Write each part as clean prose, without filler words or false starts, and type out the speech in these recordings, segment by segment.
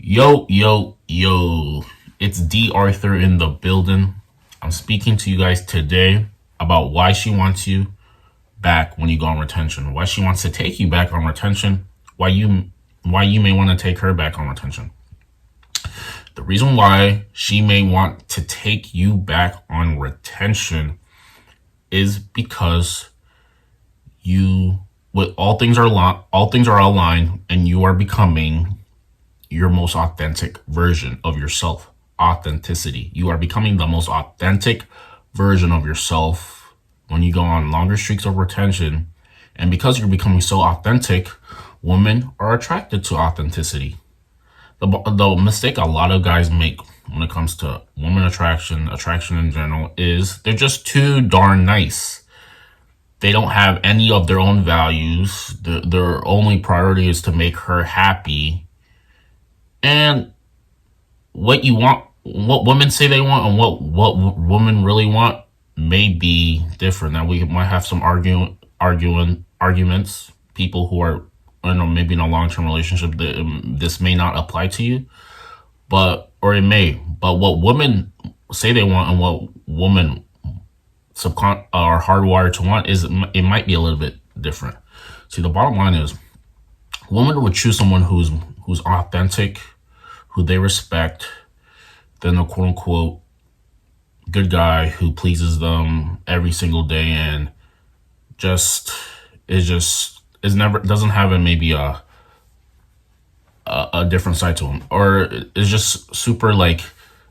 Yo, yo, yo. It's D.Arthur in the building. I'm speaking to you guys today about why she wants you back when you go on retention. Why she wants to take you back on retention. Why you may want to take her back on retention. The reason why she may want to take you back on retention is because you with all things are aligned and you are becoming your most authentic version of yourself. Authenticity. You are becoming the most authentic version of yourself when you go on longer streaks of retention. And because you're becoming so authentic, women are attracted to authenticity. The mistake a lot of guys make when it comes to woman attraction in general, is they're just too darn nice. They don't have any of their own values. Their only priority is to make her happy. And what women say they want, and what women really want may be different. Now we might have some arguments. People who are, I don't know, maybe in a long term relationship, that this may not apply to you, or it may. But what women say they want and what women are hardwired to want it might be a little bit different. See, the bottom line is, women would choose someone who's authentic, who they respect, than a quote unquote good guy who pleases them every single day and is never doesn't have maybe a different side to him, or is just super like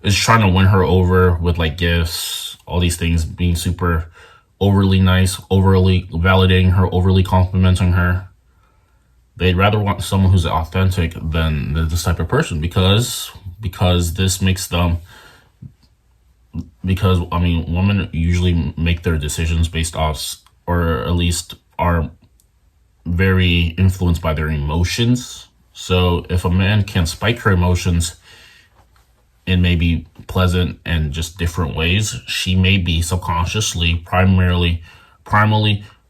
is trying to win her over with like gifts, all these things, being super overly nice, overly validating her, overly complimenting her. They'd rather want someone who's authentic than this type of person, because this makes them, because I mean, women usually make their decisions based off, or at least are very influenced by their emotions. So if a man can spike her emotions in maybe pleasant and just different ways, she may be subconsciously, primarily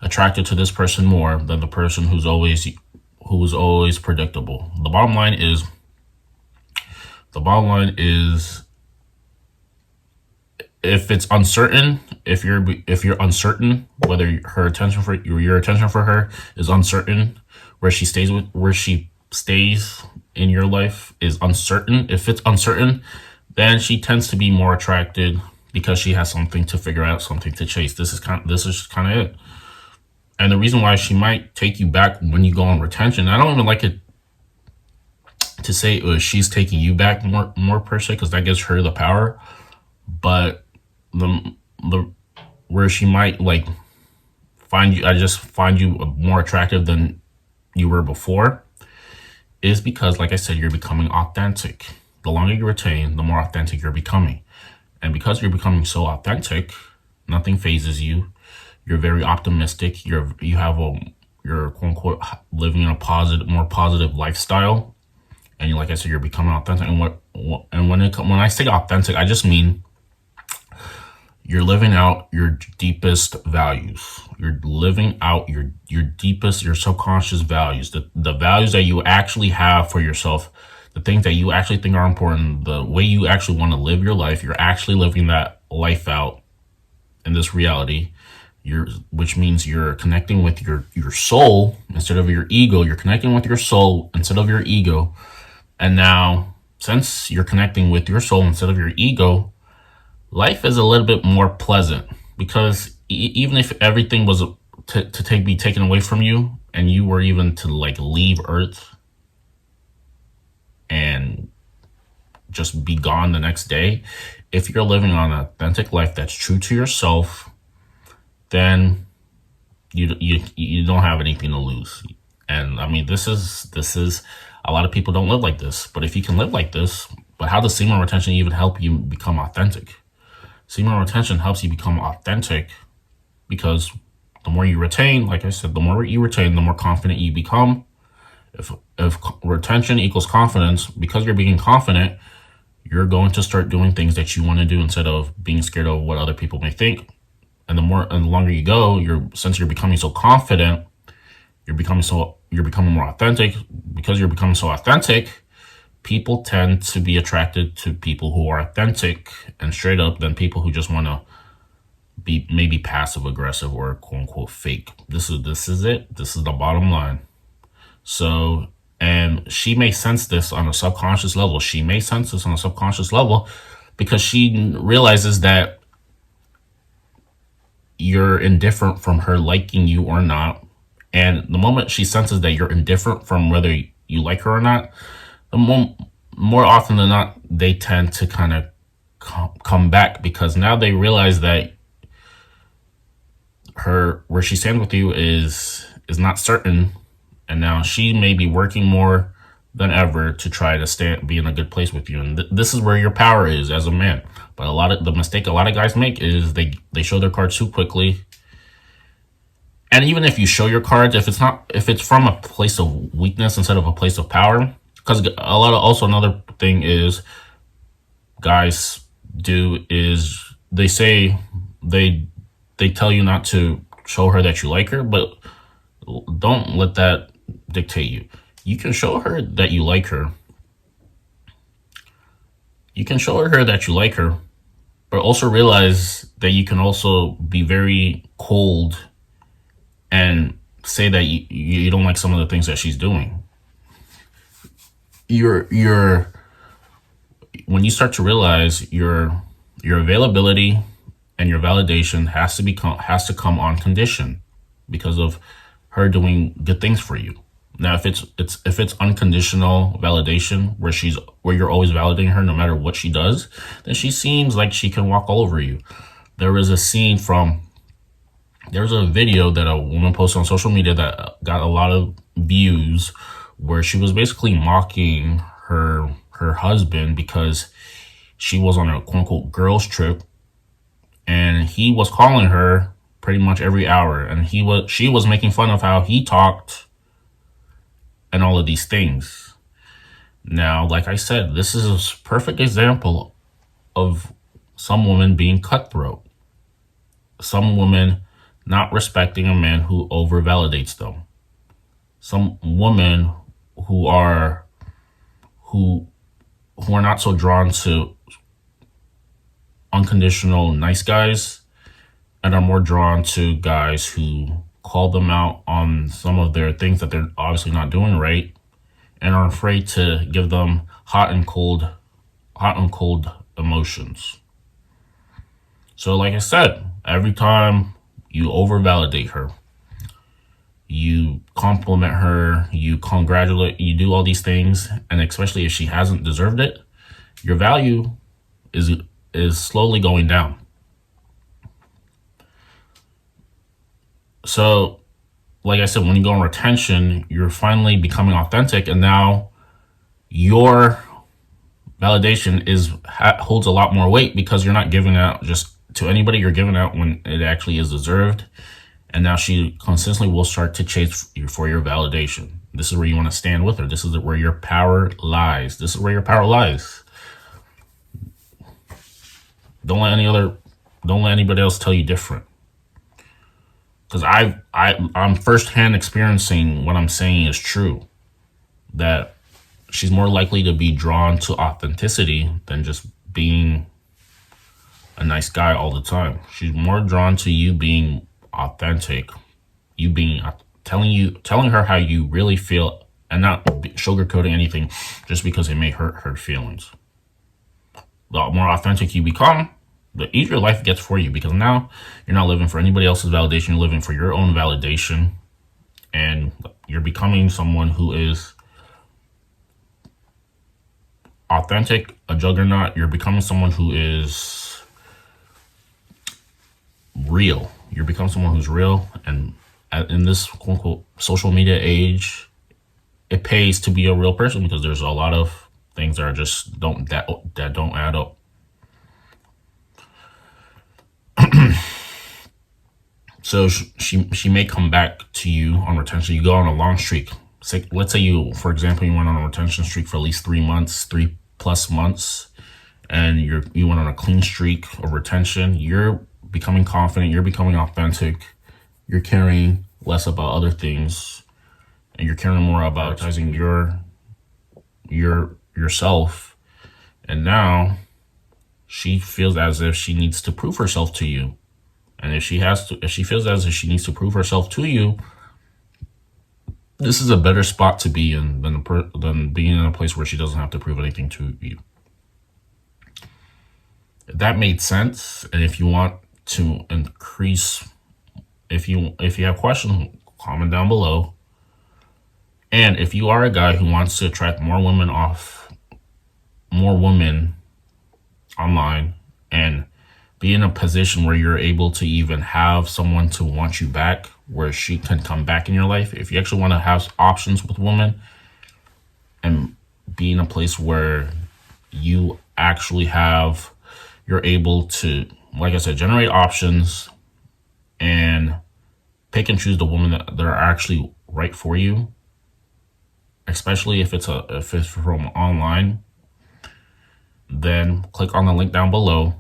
attracted to this person more than the person who's always predictable. The bottom line is if it's uncertain, if you're uncertain whether your attention for her is uncertain, where she stays in your life is uncertain. If it's uncertain, then she tends to be more attracted because she has something to figure out, something to chase. This is kind of it. And the reason why she might take you back when you go on retention, I don't even like it to say she's taking you back more per se, because that gives her the power. But the where she might like find you more attractive than you were before, is because, like I said, you're becoming authentic. The longer you retain, the more authentic you're becoming. And because you're becoming so authentic, nothing phases you. You're very optimistic. You're quote unquote living in a more positive lifestyle. And like I said, you're becoming authentic. And when I say authentic, I just mean you're living out your deepest values. You're living out your deepest, your subconscious values, the values that you actually have for yourself, the things that you actually think are important, the way you actually want to live your life. You're actually living that life out in this reality. Which means you're connecting with your soul instead of your ego. You're connecting with your soul instead of your ego. And now, since you're connecting with your soul instead of your ego, life is a little bit more pleasant, because even if everything was be taken away from you, and you were even to like leave Earth and just be gone the next day, if you're living on an authentic life that's true to yourself, then you don't have anything to lose. And I mean, this is a lot of people don't live like this. But if you can live like this, but how does semen retention even help you become authentic? Semen retention helps you become authentic because the more you retain, like I said, the more you retain, the more confident you become. If retention equals confidence, because you're being confident, you're going to start doing things that you want to do instead of being scared of what other people may think. And the longer you go, since you're becoming so confident, you're becoming more authentic. Because you're becoming so authentic, people tend to be attracted to people who are authentic and straight up than people who just want to be maybe passive aggressive or quote unquote fake. This is it. This is the bottom line. So, and she may sense this on a subconscious level. Because she realizes that you're indifferent from her liking you or not. And the moment she senses that you're indifferent from whether you like her or not, the more often than not, they tend to kind of come back, because now they realize that where she stands with you is not certain, and now she may be working more than ever to try to be in a good place with you. And this is where your power is as a man. But the mistake a lot of guys make is they show their cards too quickly. And even if you show your cards, if it's from a place of weakness instead of a place of power, because another thing is guys do is they say they tell you not to show her that you like her, but don't let that dictate you. You can show her that you like her. But also realize that you can also be very cold and say that you don't like some of the things that she's doing. When you start to realize your availability and your validation has to come on condition because of her doing good things for you. Now, if it's unconditional validation where you're always validating her no matter what she does, then she seems like she can walk all over you. There's a video that a woman posted on social media that got a lot of views, where she was basically mocking her husband because she was on a quote unquote girls trip, and he was calling her pretty much every hour, and she was making fun of how he talked and all of these things. Now, like I said, this is a perfect example of some women being cutthroat. Some women not respecting a man who over-validates them. Some women who are not so drawn to unconditional nice guys and are more drawn to guys who call them out on some of their things that they're obviously not doing right, and are afraid to give them hot and cold emotions. So like I said, every time you over-validate her, you compliment her, you congratulate, you do all these things, and especially if she hasn't deserved it, your value is slowly going down. So, like I said, when you go on retention, you're finally becoming authentic, and now your validation holds a lot more weight, because you're not giving out just to anybody. You're giving out when it actually is deserved. And now she consistently will start to chase for your validation. This is where you want to stand with her. This is where your power lies. Don't let anybody else tell you different. Because I'm firsthand experiencing what I'm saying is true. That she's more likely to be drawn to authenticity than just being a nice guy all the time. She's more drawn to you being authentic, you being telling her how you really feel, and not sugarcoating anything just because it may hurt her feelings. The more authentic you become, the easier life gets for you, because now you're not living for anybody else's validation. You're living for your own validation, and you're becoming someone who is authentic, a juggernaut. You're becoming someone who is real. You're becoming someone who's real, and in this quote unquote social media age, it pays to be a real person, because there's a lot of things that are just don't add up. So she may come back to you on retention. You go on a long streak. Let's say for example, you went on a retention streak for at least 3 months, 3+ months, and you went on a clean streak of retention. You're becoming confident. You're becoming authentic. You're caring less about other things, and you're caring more about advertising your yourself, and now she feels as if she needs to prove herself to you. And if she feels as if she needs to prove herself to you, this is a better spot to be in than being in a place where she doesn't have to prove anything to you. If that made sense, and if you want to increase, if you have questions, comment down below. And if you are a guy who wants to attract more women online, and be in a position where you're able to even have someone to want you back, where she can come back in your life, if you actually want to have options with women and be in a place where you're able to, like I said, generate options and pick and choose the women that are actually right for you, especially if it's from online, then click on the link down below.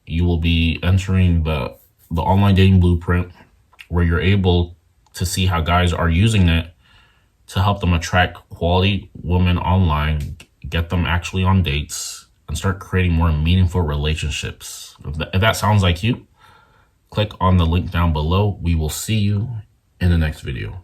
You will be entering the online dating blueprint, where you're able to see how guys are using it to help them attract quality women online, get them actually on dates, and start creating more meaningful relationships. If that sounds like you, click on the link down below. We will see you in the next video.